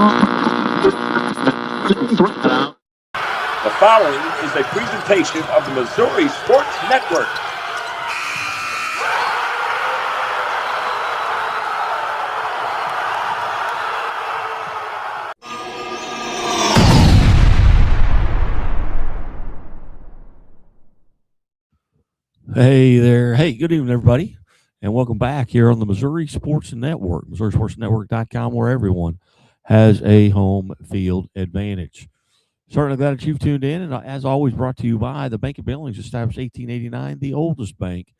The following is a presentation of the Missouri Sports Network. Hey there. Hey, good evening, everybody, and welcome back here on the Missouri Sports Network, MissouriSportsNetwork.com, where everyone has a home field advantage. Certainly glad that you've tuned in, and as always, brought to you by the Bank of Billings, established 1889, the oldest bank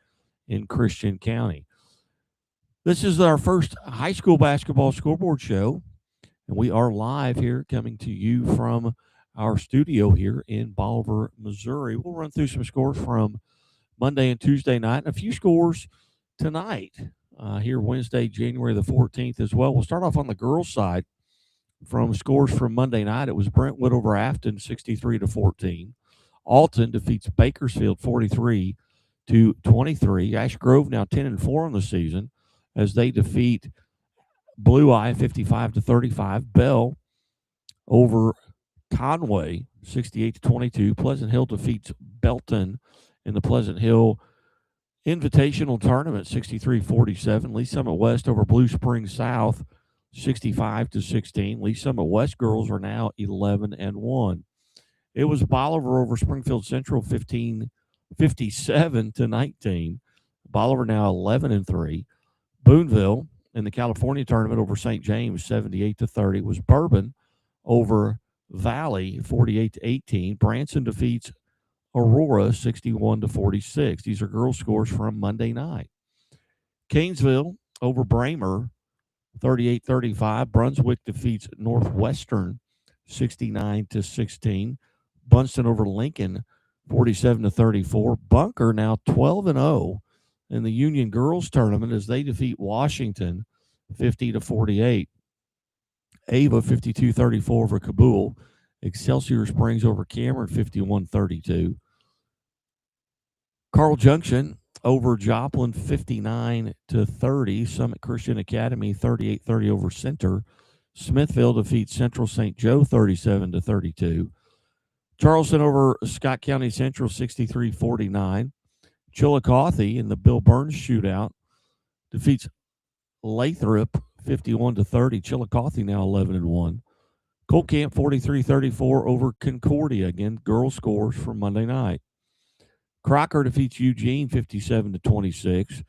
in Christian County. This is our first high school basketball scoreboard show, and we are live here coming to you from our studio here in Bolivar, Missouri. We'll run through some scores from Monday and Tuesday night, and a few scores tonight here Wednesday, January the 14th as well. We'll start off on the girls' side from scores from Monday night. It was Brentwood over Afton, 63-14. Alton defeats Bakersfield 43-23. Ash Grove now 10-4 on the season as they defeat Blue Eye 55-35. Bell over Conway 68-22. Pleasant Hill defeats Belton in the Pleasant Hill Invitational Tournament 63-47. Lee Summit West over Blue Springs South 65-16. Lee Summit West girls are now 11-1. It was Bolivar over Springfield Central 57-19. Bolivar now 11-3. Boonville in the California tournament over St. James 78-30. It was Bourbon over Valley 48-18. Branson defeats Aurora 61-46. These are girls' scores from Monday night. Canesville over Bramer 38-35. Brunswick defeats Northwestern 69-16. Bunston over Lincoln 47-34. Bunker now 12-0 in the Union girls tournament as they defeat Washington 50-48. Ava 52-34 over Kabul. Excelsior Springs over Cameron 51-32. Carl Junction over Joplin 59-30. Summit Christian Academy 38-30 over Center. Smithville defeats Central St. Joe 37-32. Charleston over Scott County Central 63-49. Chillicothe in the Bill Burns shootout defeats Lathrop 51-30. Chillicothe now 11-1. Colt Camp 43-34 over Concordia. Again, girls scores from Monday night. Crocker defeats Eugene 57-26.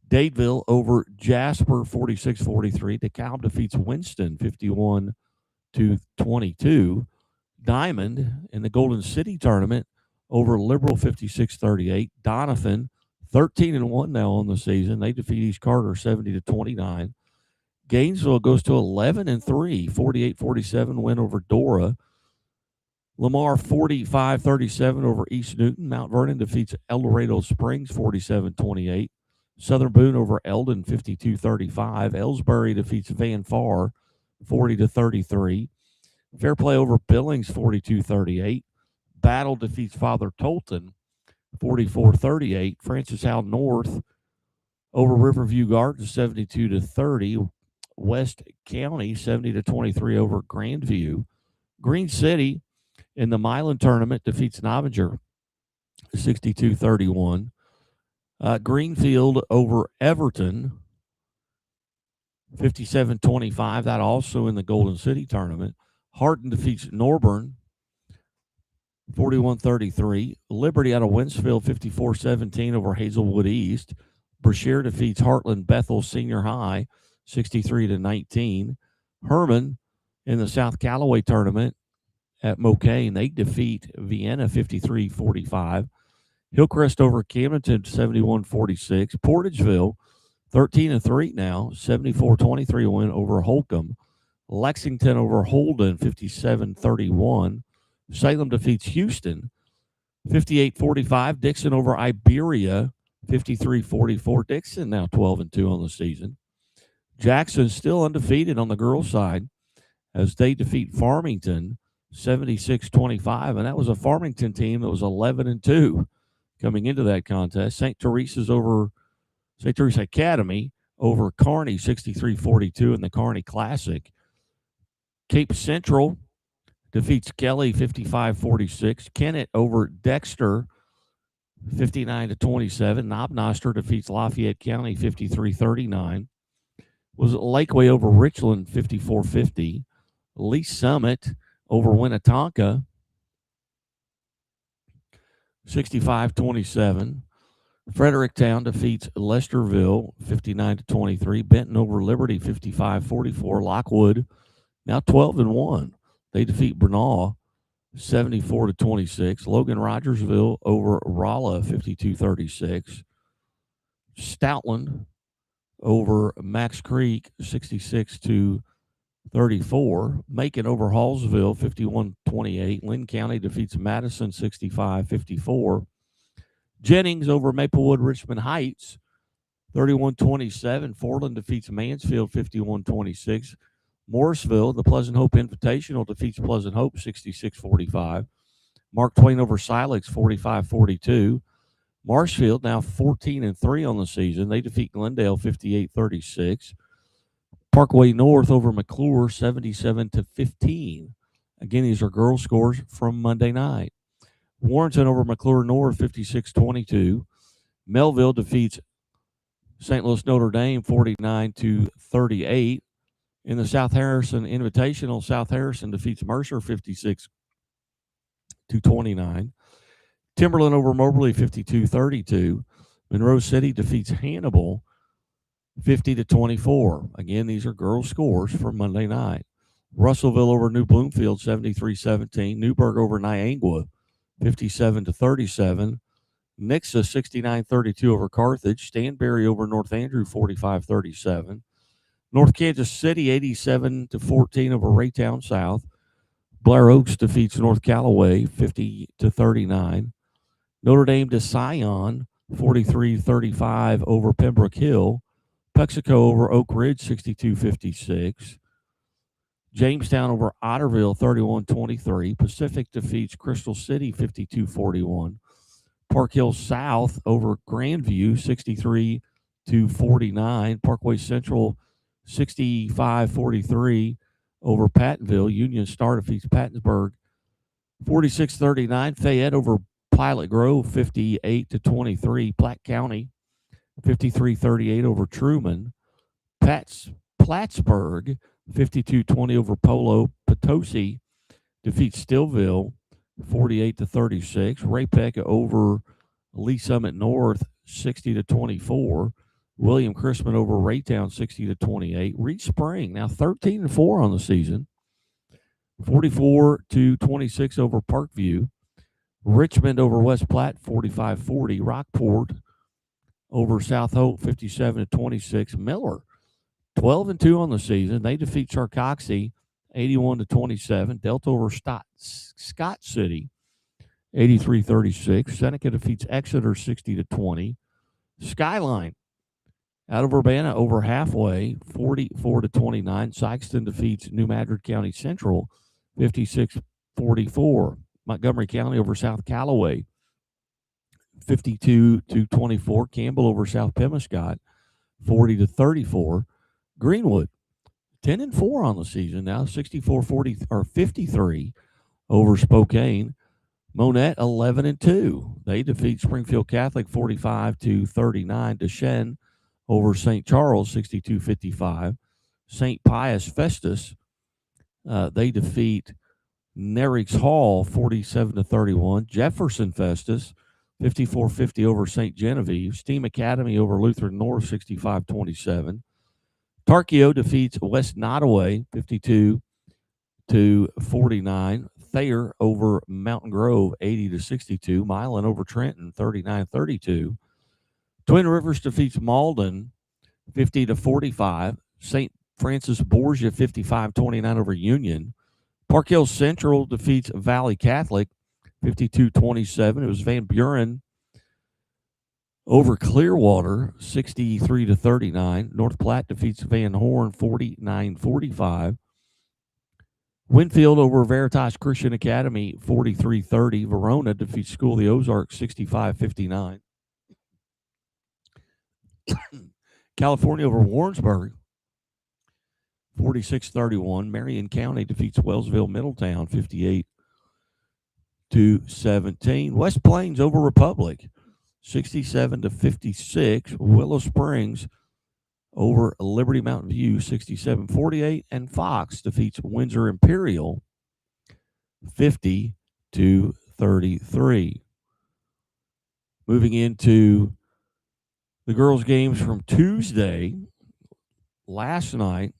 Dadeville over Jasper 46-43. DeKalb defeats Winston 51-22. Diamond in the Golden City tournament over Liberal 56-38. Doniphan 13-1 now on the season. They defeat East Carter 70-29. Gainesville goes to 11-3, 48-47 win over Dora. Lamar 45-37 over East Newton. Mount Vernon defeats El Dorado Springs 47-28. Southern Boone over Eldon 52-35. Ellsbury defeats Van Far 40-33. Fairplay over Billings 42-38. Battle defeats Father Tolton 44-38. Francis Howell North over Riverview Gardens 72-30. West County 70-23 over Grandview. Green City in the Milan tournament defeats Novinger 62-31. Greenfield over Everton 57-25. That also in the Golden City tournament. Hardin defeats Norburn 41-33. Liberty out of Winsfield 54-17 over Hazelwood East. Brashear defeats Heartland Bethel Senior High 63-19. Herman in the South Callaway tournament at Mocaine, they defeat Vienna 53-45. Hillcrest over Camdenton 71-46. Portageville 13-3 now, 74-23 win over Holcomb. Lexington over Holden 57-31. Salem defeats Houston 58-45. Dixon over Iberia 53-44. Dixon now 12-2 on the season. Jackson still undefeated on the girls' side as they defeat Farmington 76-25, and that was a Farmington team that was 11-2 coming into that contest. St. Teresa's over St. Teresa Academy over Kearney 63-42 in the Kearney Classic. Cape Central defeats Kelly 55-46. Kennett over Dexter 59-27. Knobnoster defeats Lafayette County 53-39. Was Lakeway over Richland 54-50. Lee Summit over Winnetonka 65-27. Fredericktown defeats Lesterville 59-23. Benton over Liberty 55-44. Lockwood now 12-1. They defeat Bernal 74-26. Logan Rogersville over Rolla 52-36. Stoutland over Max Creek 66-34. Macon over Hallsville 51-28. Lynn County defeats Madison 65-54. Jennings over Maplewood Richmond Heights 31-27. Fortland defeats Mansfield 51-26. Morrisville, the Pleasant Hope Invitational, defeats Pleasant Hope 66-45. Mark Twain over Silex 45-42. Marshfield now 14-3 on the season. They defeat Glendale 58-36. Parkway North over McClure 77-15. Again, these are girls' scores from Monday night. Warrenton over McClure North 56-22. Melville defeats St. Louis Notre Dame 49-38. In the South Harrison Invitational, South Harrison defeats Mercer 56-29. Timberland over Moberly 52-32. Monroe City defeats Hannibal 50-24. Again, these are girls' scores for Monday night. Russellville over New Bloomfield 73-17. Newburgh over Niangua 57-37. Nixa 69-32 over Carthage. Stanberry over North Andrew 45-37. North Kansas City 87-14 over Raytown South. Blair Oaks defeats North Callaway 50-39. Notre Dame to Scion 43-35 over Pembroke Hill. Pexico over Oak Ridge 62-56. Jamestown over Otterville 31-23. Pacific defeats Crystal City 52-41. Park Hill South over Grandview 63-49. Parkway Central 65-43 over Pattonville. Union Star defeats Pattonsburg 46-39. Fayette over Pilot Grove 58-23. Platte County 53-38 over Truman. Plattsburgh 52-20 over Polo. Potosi defeats Stillville 48-36. Ray-Pec over Lee Summit North 60-24. William Chrisman over Raytown 60-28. Reed Spring now 13-4 on the season, 44-26 over Parkview. Richmond over West Platte 45-40. Rockport over South Hope 57-26. Miller 12-2 on the season. They defeat Charcoxie 81-27. Delta over Scott City 83-36. Seneca defeats Exeter 60-20. Skyline out of Urbana over Halfway 44-29. Sykeston defeats New Madrid County Central 56-44. Montgomery County over South Callaway 52-24. Campbell over South Pemiscot 40-34. Greenwood 10-4 on the season now, 64-40 or 53 over Spokane. Monette 11-2. They defeat Springfield Catholic 45-39. Deschênes over St. Charles 62-55. St. Pius Festus they defeat Nerix Hall 47-31. Jefferson Festus 54-50 over St. Genevieve. Steam Academy over Lutheran North 65-27. Tarkio defeats West Nottoway 52-49. Thayer over Mountain Grove 80-62. Milan over Trenton 39-32. Twin Rivers defeats Malden 50-45. St. Francis Borgia 55-29 over Union. Park Hill Central defeats Valley Catholic 52-27. It was Van Buren over Clearwater 63-39. North Platte defeats Van Horn 49-45. Winfield over Veritas Christian Academy 43-30. Verona defeats School of the Ozarks 65-59. California over Warrensburg 46-31. Marion County defeats Wellsville Middletown 58-17. West Plains over Republic 67-56. Willow Springs over Liberty Mountain View 67-48. And Fox defeats Windsor Imperial 50-33. Moving into the girls' games from Tuesday, last night,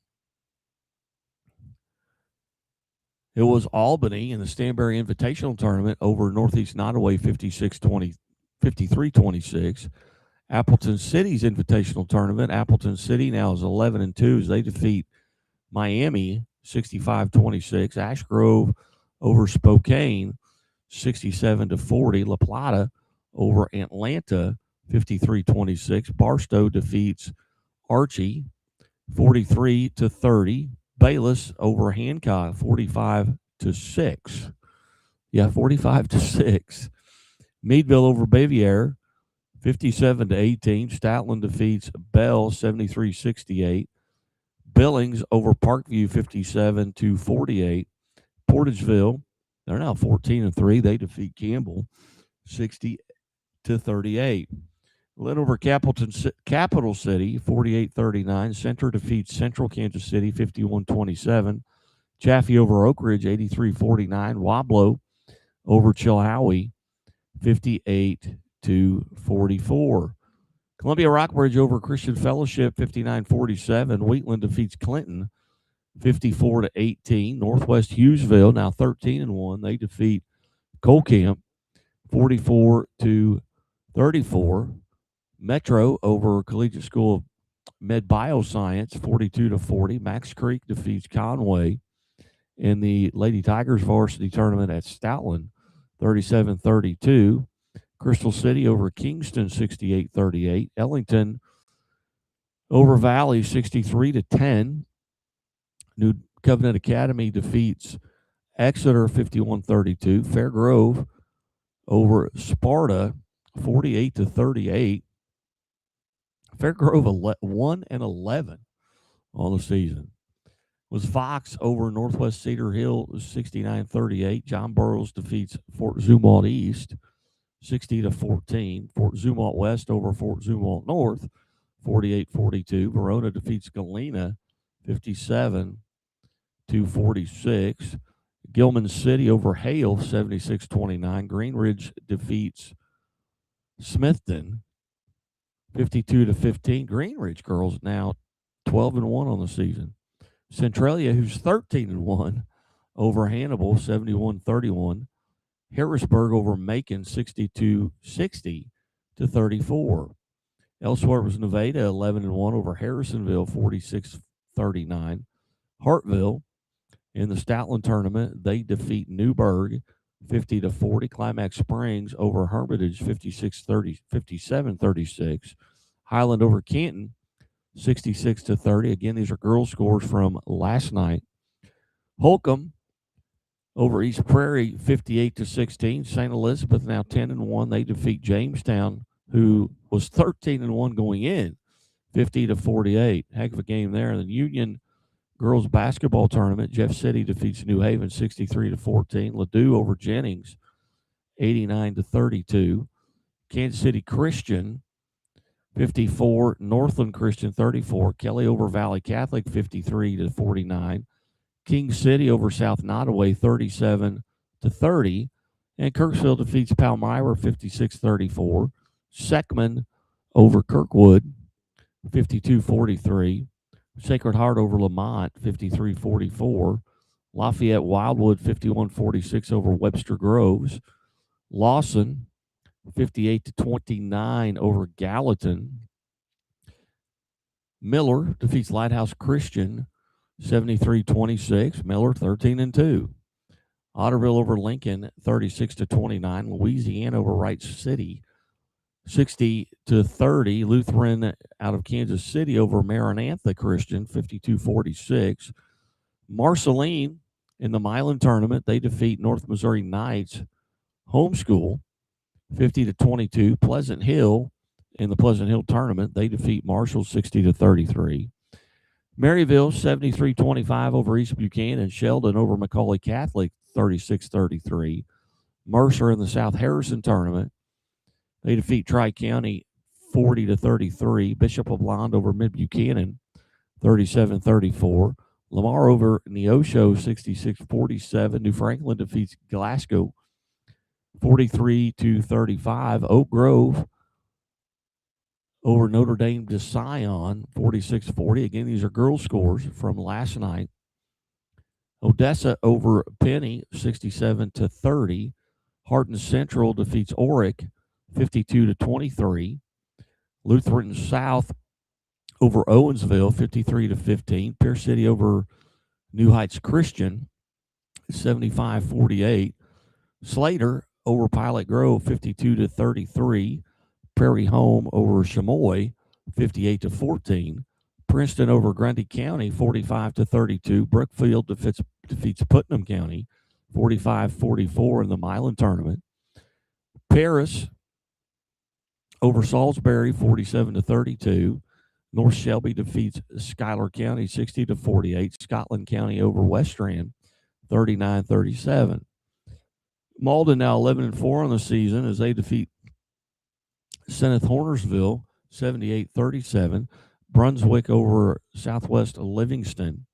it was Albany in the Stanberry Invitational Tournament over Northeast Nottoway 53-26. Appleton City's Invitational Tournament. Appleton City now is 11-2 as they defeat Miami 65-26. Ash Grove over Spokane 67-40. La Plata over Atlanta 53-26. Barstow defeats Archie 43-30. Bayless over Hancock 45-6. Yeah, 45-6. Meadville over Baviera 57-18. Statland defeats Bell 73-68. Billings over Parkview 57-48. Portageville, they're now 14-3. They defeat Campbell 60-38. Lidover Capital City 48-39. Center defeats Central Kansas City 51-27. Chaffee over Oak Ridge 83-49. Wablo over Chilhowie 58-44. Columbia Rockbridge over Christian Fellowship 59-47. Wheatland defeats Clinton 54-18. Northwest Hughesville now 13-1. They defeat Colcamp 44-34. Metro over Collegiate School of Med Bioscience 42-40. Max Creek defeats Conway in the Lady Tigers varsity tournament at Stoutland 37-32. Crystal City over Kingston 68-38. Ellington over Valley 63-10. New Covenant Academy defeats Exeter 51-32. Fair Grove over Sparta 48-38. Fair Grove 1-11 on the season. Was Fox over Northwest Cedar Hill 69-38. John Burroughs defeats Fort Zumwalt East 60-14. Fort Zumwalt West over Fort Zumwalt North 48-42. Verona defeats Galena 57-46. Gilman City over Hale 76-29. Greenridge defeats Smithton 52-15. Greenridge girls now 12-1 on the season. Centralia, who's 13-1 over Hannibal 71-31. Harrisburg over Macon 62-60-34. Elsewhere was Nevada 11-1 over Harrisonville 46-39. Hartville in the Stoutland tournament, they defeat Newburgh 50-40. Climax Springs over Hermitage 57-36. Highland over Canton 66-30. Again, these are girls' scores from last night. Holcomb over East Prairie 58-16. St. Elizabeth now 10-1. They defeat Jamestown, who was 13-1 going in, 50-48. Heck of a game there. The Union girls basketball tournament, Jeff City defeats New Haven 63-14. Ladue over Jennings 89-32. Kansas City Christian 54. Northland Christian 34. Kelly over Valley Catholic 53-49. King City over South Nottoway 37-30. And Kirksville defeats Palmyra 56-34. Seckman over Kirkwood 52-43. Sacred Heart over Lamont 53-44. Lafayette Wildwood 51-46 over Webster Groves. Lawson 58-29 over Gallatin. Miller defeats Lighthouse Christian 73-26. Miller 13-2. Otterville over Lincoln 36-29. Louisiana over Wright City 60-30. Lutheran out of Kansas City over Maranatha Christian 52-46. Marceline in the Milan tournament, they defeat North Missouri Knights Homeschool 50-22. Pleasant Hill in the Pleasant Hill tournament, they defeat Marshall 60-33. Maryville, 73-25 over East Buchanan. Sheldon over Macaulay Catholic, 36-33. Mercer in the South Harrison tournament. They defeat Tri-County 40-33. Bishop LeBlond over Mid-Buchanan, 37-34. Lamar over Neosho, 66-47. New Franklin defeats Glasgow, 43-35. Oak Grove over Notre Dame de Sion, 46-40. Again, these are girls' scores from last night. Odessa over Penny, 67-30. Hardin Central defeats Oric, 52-23. Lutheran South over Owensville, 53-15. Pierce City over New Heights Christian, 75-48. Slater over Pilot Grove, 52-33. Prairie Home over Chamois, 58-14. Princeton over Grundy County, 45-32. Brookfield defeats Putnam County, 45-44 in the Milan tournament. Paris over Salisbury, 47-32. North Shelby defeats Schuyler County, 60-48. Scotland County over West Strand, 39-37. Malden now 11-4 on the season as they defeat Seneth Hornersville, 78-37. Brunswick over Southwest Livingston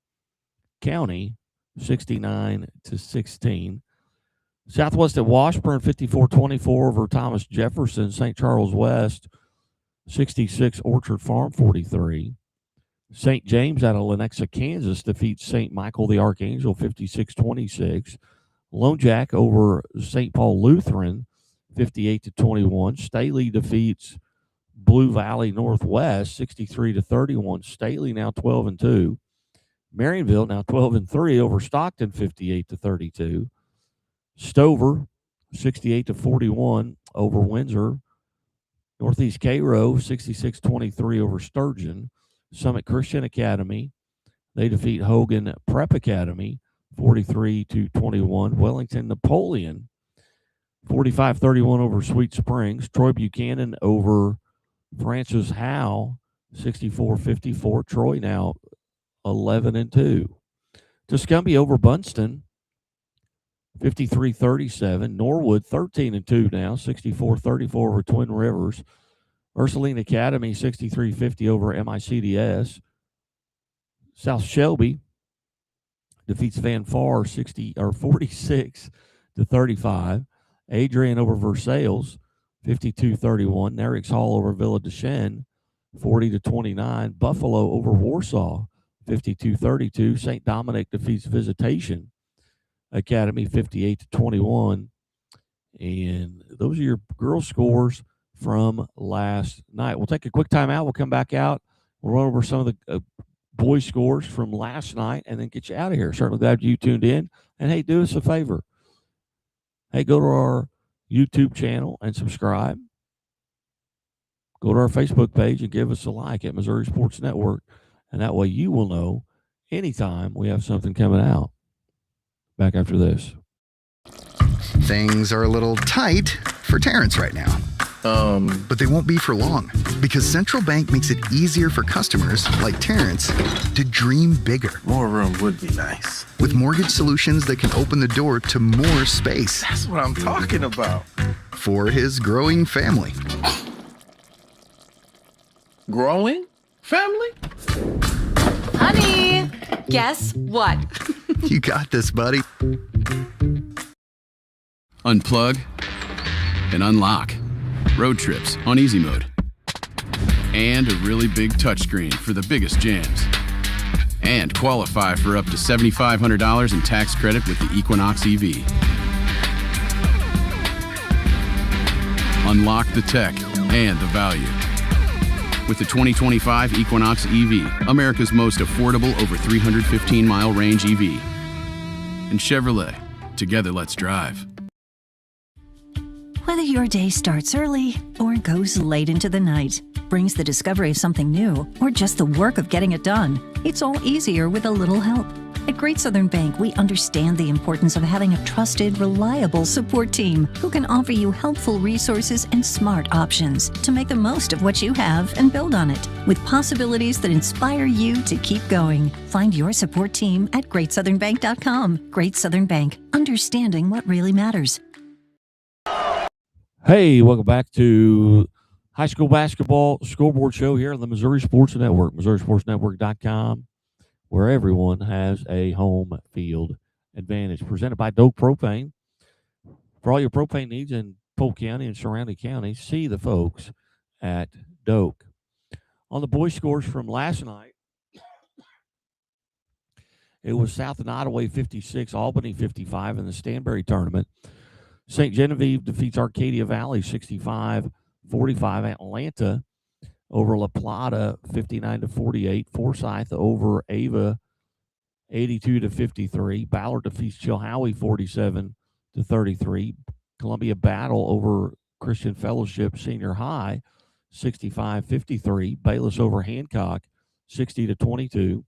County, 69-16. Southwest at Washburn, 54-24 over Thomas Jefferson. St. Charles West, 66. Orchard Farm, 43. St. James out of Lenexa, Kansas defeats St. Michael the Archangel, 56-26. Lone Jack over St. Paul Lutheran, 58-21. Staley defeats Blue Valley Northwest, 63-31. Staley now 12-2. Marionville now 12-3 over Stockton, 58-32. Stover, 68-41 over Windsor. Northeast Cairo, 66-23 over Sturgeon. Summit Christian Academy, they defeat Hogan Prep Academy, 43-21. Wellington Napoleon, 45-31 over Sweet Springs. Troy Buchanan over Francis Howe, 64-54. Troy now 11-2. Tuscumbia over Bunston, 53-37. Norwood 13-2 now, 64-34 over Twin Rivers. Ursuline Academy 63-50 over MICDS. South Shelby defeats Van Far 46-35. Adrian over Versailles 52-31. Nerix Hall over Villa Deschênes 40-29. Buffalo over Warsaw 52-32. St. Dominic defeats Visitation Academy 58-21. And those are your girls' scores from last night. We'll take a quick timeout. We'll come back out. We'll run over some of the boys' scores from last night and then get you out of here. Certainly glad you tuned in. And, hey, do us a favor. Hey, go to our YouTube channel and subscribe. Go to our Facebook page and give us a like at Missouri Sports Network. And that way you will know anytime we have something coming out. Back after this. Things are a little tight for Terrence right now. But they won't be for long, because Central Bank makes it easier for customers like Terrence to dream bigger. More room would be nice. With mortgage solutions that can open the door to more space. That's what I'm talking about. For his growing family. Growing family? Honey, guess what? You got this, buddy. Unplug and unlock. Road trips on easy mode. And a really big touchscreen for the biggest jams. And qualify for up to $7,500 in tax credit with the Equinox EV. Unlock the tech and the value. With the 2025 Equinox EV, America's most affordable over 315-mile range EV. And Chevrolet, together let's drive. Whether your day starts early or goes late into the night, brings the discovery of something new, or just the work of getting it done, it's all easier with a little help. At Great Southern Bank, we understand the importance of having a trusted, reliable support team who can offer you helpful resources and smart options to make the most of what you have and build on it, with possibilities that inspire you to keep going. Find your support team at GreatSouthernBank.com. Great Southern Bank, understanding what really matters. Hey, welcome back to High School Basketball Scoreboard Show here on the Missouri Sports Network, MissouriSportsNetwork.com, where everyone has a home field advantage. Presented by Doak Propane. For all your propane needs in Polk County and surrounding counties, see the folks at Doak. On the boys' scores from last night, it was South and Ottaway 56, Albany 55 in the Stanberry tournament. St. Genevieve defeats Arcadia Valley 65-45. Atlanta over La Plata 59-48. Forsyth over Ava 82-53. Ballard defeats Chilhowie 47-33. Columbia Battle over Christian Fellowship Senior High 65-53. Bayless over Hancock 60-22.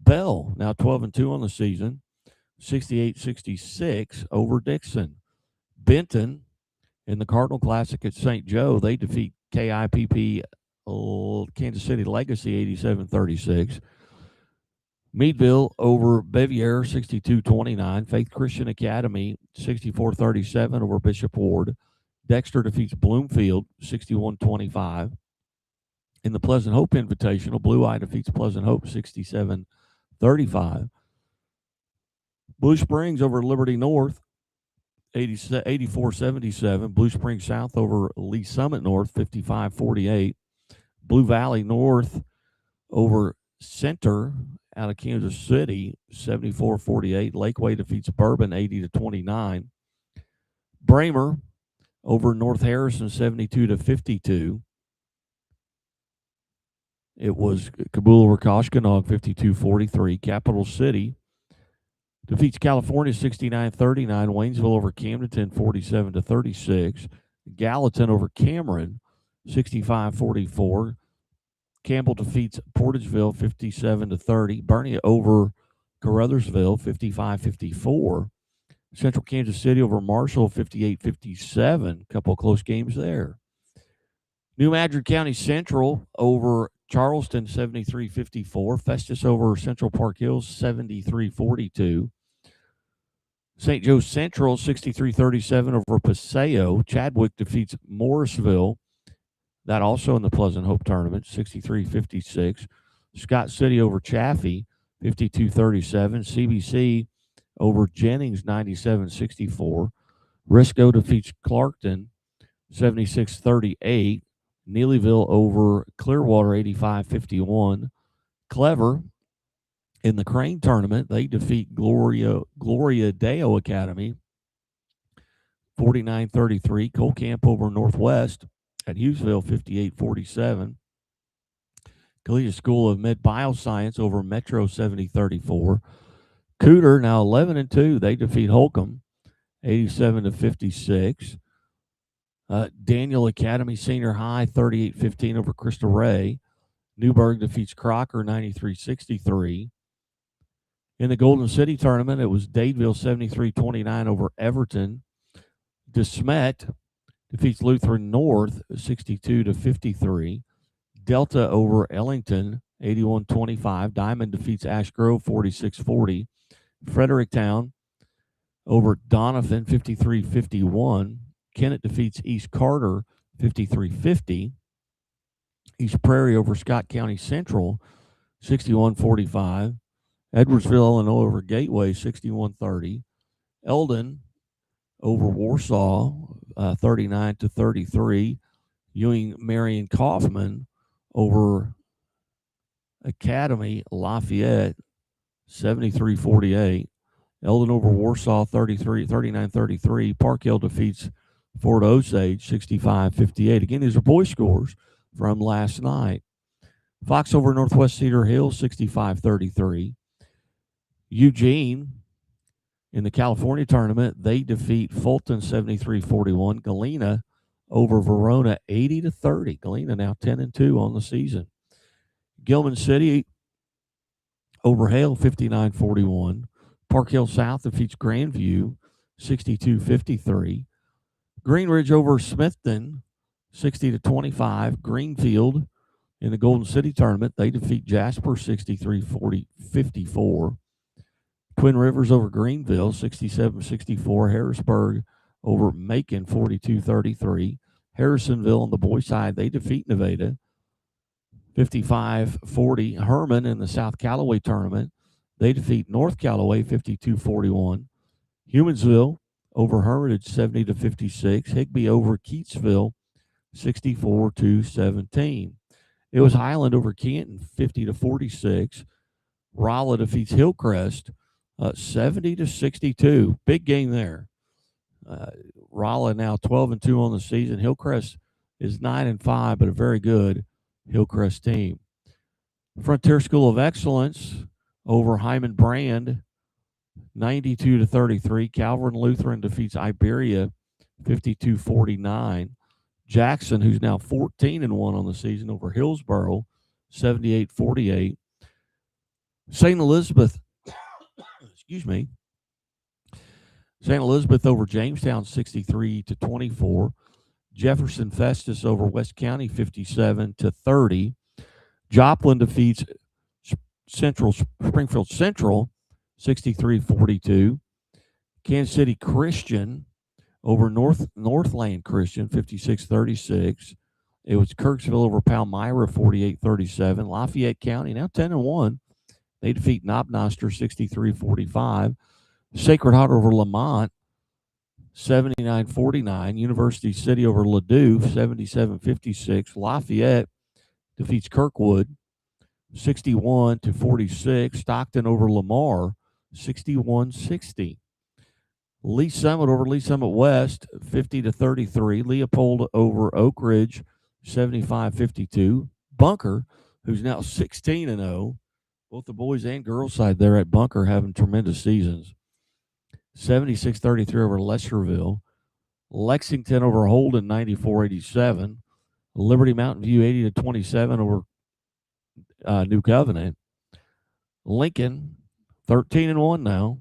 Bell, now 12-2 on the season, 68-66 over Dixon. Benton in the Cardinal Classic at St. Joe, they defeat KIPP Kansas City Legacy 87-36. Meadville over Bevier 62-29. Faith Christian Academy 64-37 over Bishop Ward. Dexter defeats Bloomfield 61-25. In the Pleasant Hope Invitational, Blue Eye defeats Pleasant Hope 67-35. Blue Springs over Liberty North 84-77. Blue Springs South over Lee Summit North 55-48. Blue Valley North over Center out of Kansas City 74-48. Lakeway defeats Bourbon 80-29. Bramer over North Harrison 72-52. It was Kabul over Koshkonong 52-43. Capital City defeats California 69-39. Waynesville over Camdenton 47-36. Gallatin over Cameron 65-44. Campbell defeats Portageville 57-30. Bernie over Caruthersville 55-54. Central Kansas City over Marshall 58-57. Couple of close games there. New Madrid County Central over Charleston 73-54. Festus over Central Park Hills 73-42. St. Joe Central 63-37 over Paseo. Chadwick defeats Morrisville. That also in the Pleasant Hope tournament, 63-56. Scott City over Chaffee, 52-37. CBC over Jennings, 97-64. Risco defeats Clarkton, 76-38. Neelyville over Clearwater, 85-51. Clever in the Crane tournament, they defeat Gloria Deo Academy, 49-33. Colcamp over Northwest at Hughesville, 58-47. Collegiate School of Med Bioscience over Metro, 70-34. Cooter, now 11-2, they defeat Holcomb, 87-56. Daniel Academy Senior High, 38-15 over Crystal Ray. Newburgh defeats Crocker, 93-63. In the Golden City tournament, it was Dadeville 73-29 over Everton. DeSmet defeats Lutheran North 62-53. Delta over Ellington 81-25. Diamond defeats Ash Grove 46-40. Fredericktown over Donovan 53-51. Kennett defeats East Carter 53-50. East Prairie over Scott County Central 61-45. Edwardsville, Illinois over Gateway 61-30. Eldon over Warsaw 39-33. Ewing Marion Kaufman over Academy Lafayette 73-48. Eldon over Warsaw 39-33. Park Hill defeats Fort Osage 65-58. Again, these are boys scores from last night. Fox over Northwest Cedar Hill 65-33. Eugene in the California tournament, they defeat Fulton 73-41. Galena over Verona 80-30. Galena now 10-2 on the season. Gilman City over Hale 59-41. Park Hill South defeats Grandview 62-53. Green Ridge over Smithton 60-25. Greenfield in the Golden City tournament, they defeat Jasper 63-54. Twin Rivers over Greenville 67-64. Harrisburg over Macon 42-33. Harrisonville on the boys' side, they defeat Nevada 55-40. Herman in the South Callaway tournament, they defeat North Callaway 52-41. Humansville over Hermitage 70-56. Higbee over Keatsville 64-17. It was Highland over Canton 50-46. Rolla defeats Hillcrest 70-62. Big game there. Rolla now 12-2 on the season. Hillcrest is 9-5, but a very good Hillcrest team. Frontier School of Excellence over Hyman Brand 92-33. Calvin Lutheran defeats Iberia 52-49. Jackson, who's now 14-1 on the season, over Hillsboro 78-48. St. Elizabeth, excuse me, St. Elizabeth over Jamestown 63-24. Jefferson Festus over West County 57-30. Joplin defeats Springfield Central 63-42. Kansas City Christian over Northland Christian 56-36. It was Kirksville over Palmyra 48-37. Lafayette County now 10-1. They defeat Knobnoster 63-45. Sacred Heart over Lamont 79-49. University City over Ladue 77-56. Lafayette defeats Kirkwood 61-46. Stockton over Lamar 61-60. Lee Summit over Lee Summit West 50-33. Leopold over Oak Ridge 75-52. Bunker, who's now 16-0. Both the boys and girls side there at Bunker having tremendous seasons. 76-33 over Lesserville. Lexington over Holden 94-87. Liberty Mountain View 80-27 over New Covenant. Lincoln 13-1 now.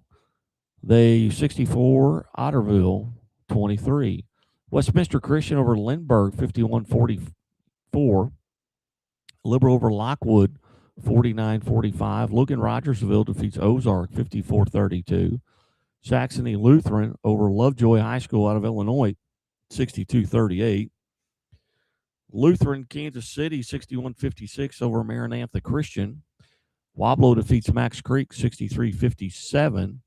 They 64, Otterville 23. Westminster Christian over Lindbergh 51-44. Liberal over Lockwood 49-45. Logan Rogersville defeats Ozark 54-32. Saxony Lutheran over Lovejoy High School out of Illinois 62-38. Lutheran Kansas City 61-56 over Maranatha Christian. Wablo defeats Max Creek 63-57.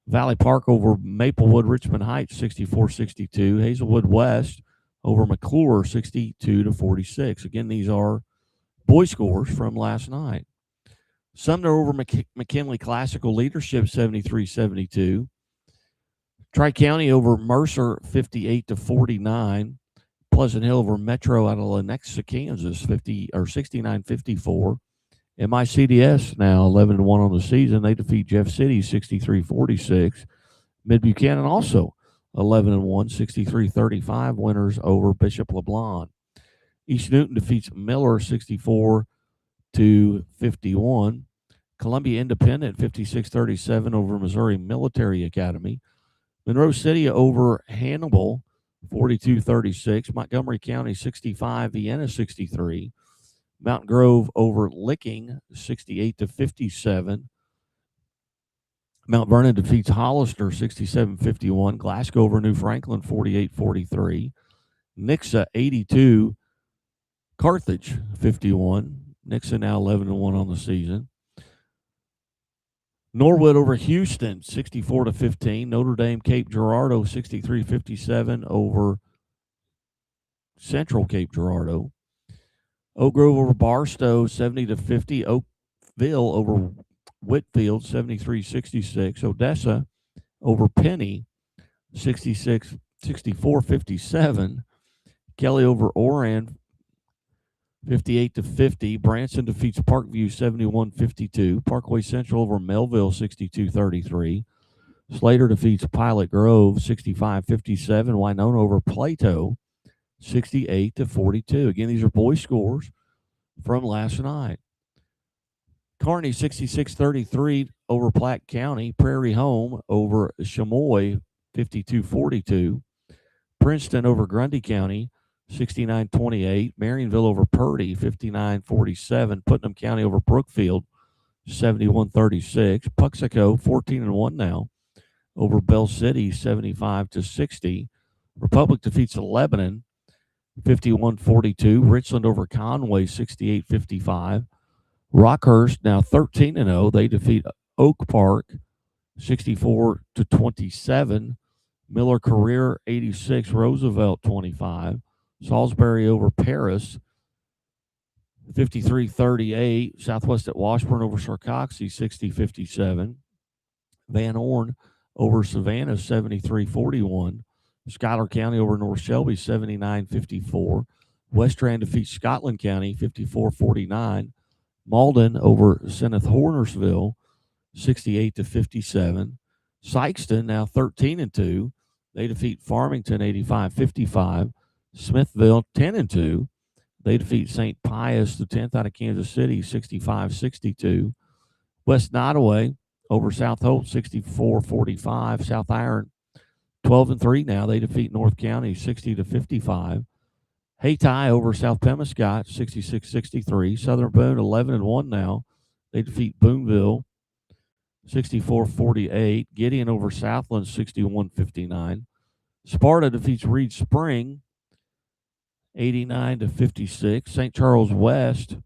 Valley Park over Maplewood Richmond Heights 64-62. Hazelwood West over McClure 62-46. Again, these are boy scores from last night. Sumner over McKinley Classical Leadership 73-72. Tri-County over Mercer 58-49. Pleasant Hill over Metro out of Lenexa, Kansas 69-54. MICDS now 11-1 on the season. They defeat Jeff City 63-46. Mid Buchanan also 11-1, 63-35 winners over Bishop LeBlanc. East Newton defeats Miller 64-51. Columbia Independent 56-37 over Missouri Military Academy. Monroe City over Hannibal 42-36. Montgomery County 65, Vienna 63. Mountain Grove over Licking 68-57. Mount Vernon defeats Hollister 67-51. Glasgow over New Franklin 48-43. Nixa 82. Carthage 51. Nixa now 11-1 on the season. Norwood over Houston 64-15. Notre Dame Cape Girardeau 63-57 over Central Cape Girardeau. Oak Grove over Barstow 70-50. Oakville over Whitfield 73-66. Odessa over Penny 64-57. Kelly over Oran 58-50. Branson defeats Parkview 71-52. Parkway Central over Melville 62-33. Slater defeats Pilot Grove 65-57. Winona over Plato 68-42. Again, these are boy scores from last night. Kearney 66-33 over Platte County. Prairie Home over Chamois 52-42. Princeton over Grundy County 69-28. Marionville over Purdy 59-47. Putnam County over Brookfield 71-36. Puxico 14-1 now over Bell City 75-60. Republic defeats Lebanon 51-42. Richland over Conway 68-55. Rockhurst now 13-0. They defeat Oak Park 64-27. Miller Career 86. Roosevelt 25. Salisbury over Paris 53-38. Southwest at Washburn over Sarcoxy 60-57. Van Orn over Savannah 73-41. Schuyler County over North Shelby 79-54. West Rand defeats Scotland County 54-49. Malden over Seneth Hornersville 68-57. Sykeston now 13-2. They defeat Farmington 85-55. Smithville 10-2. They defeat St. Pius, the 10th out of Kansas City, 65-62. West Nottoway over South Hope 64-45. South Iron 12-3 now. They defeat North County 60-55. Hayti over South Pemiscot 66-63. Southern Boone 11-1 now. They defeat Boonville 64-48. Gideon over Southland 61-59. Sparta defeats Reed Spring 89-56. St. Charles West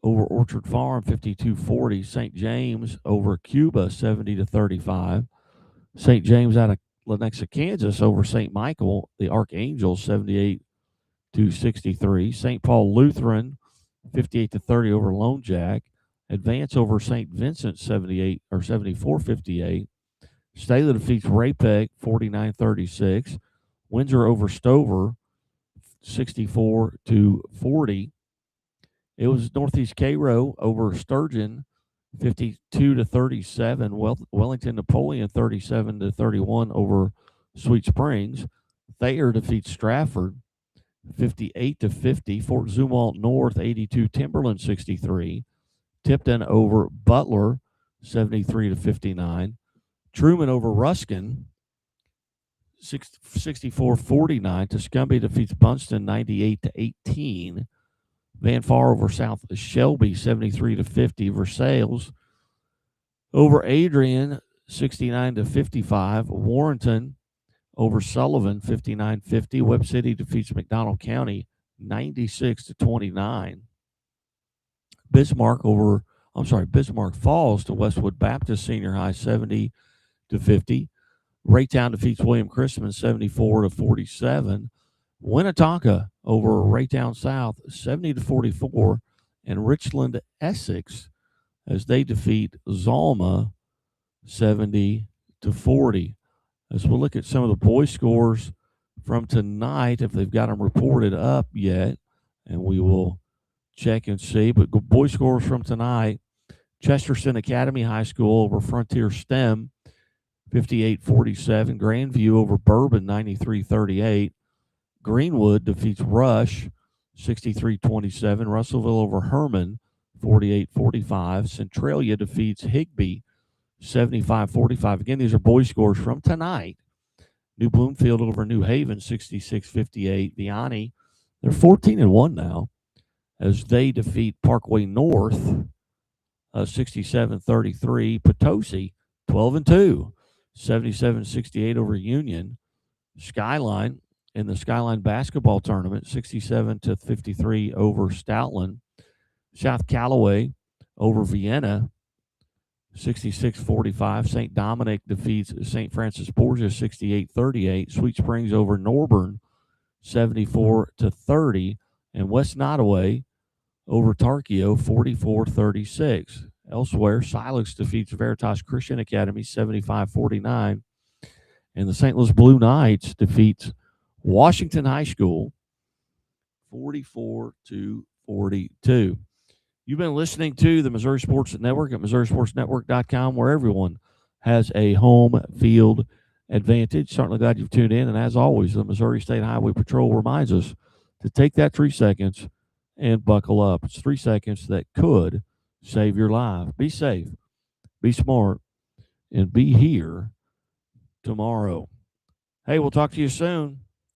over Orchard Farm 52-40. St. James over Cuba 70-35. St. James out of Lenexa, Kansas over St. Michael, the Archangels 78-63. St. Paul Lutheran 58-30 over Lone Jack. Advance over St. Vincent 74-58. Stayler defeats Ray-Pec 49-36. Windsor over Stover 64-40. It was Northeast Cairo over Sturgeon 52-37. Wellington Napoleon 37-31 over Sweet Springs. Thayer defeats Stratford 58-50. Fort Zumwalt North 82. Timberland 63. Tipton over Butler 73-59. Truman over Ruskin 64-49. Tuscumbia defeats Bunston 98-18. Van Far over South Shelby 73-50. Versailles over Adrian 69-55. Warrenton over Sullivan 59-50. Webb City defeats McDonald County 96-29. Bismarck Falls to Westwood Baptist Senior High 70-50. Raytown defeats William Christman 74-47. Winnetonka over Raytown South 70-44. And Richland Essex as they defeat Zalma 70-40. As we look at some of the boys' scores from tonight, if they've got them reported up yet, and we will check and see. But boys' scores from tonight: Chesterton Academy High School over Frontier STEM 58-47. Grandview over Bourbon 93-38. Greenwood defeats Rush 63-27. Russellville over Herman 48-45. Centralia defeats Higbee 75-45. Again, these are boys' scores from tonight. New Bloomfield over New Haven 66-58. Vianney, they're 14-1 now as they defeat Parkway North 67-33. Potosi 12-2. 77-68 over Union. Skyline in the Skyline basketball tournament 67-53 over Stoutland. South Callaway over Vienna 66-45. St. Dominic defeats St. Francis Borgia 68-38. Sweet Springs over Norburn 74-30. And West Nottoway over Tarkio 44-36. Elsewhere, Silex defeats Veritas Christian Academy 75-49. And the St. Louis Blue Knights defeats Washington High School 44-42. You've been listening to the Missouri Sports Network at MissouriSportsNetwork.com, where everyone has a home field advantage. Certainly glad you've tuned in. And as always, the Missouri State Highway Patrol reminds us to take that 3 seconds and buckle up. It's 3 seconds that could save your life. Be safe, be smart, and be here tomorrow. Hey, we'll talk to you soon.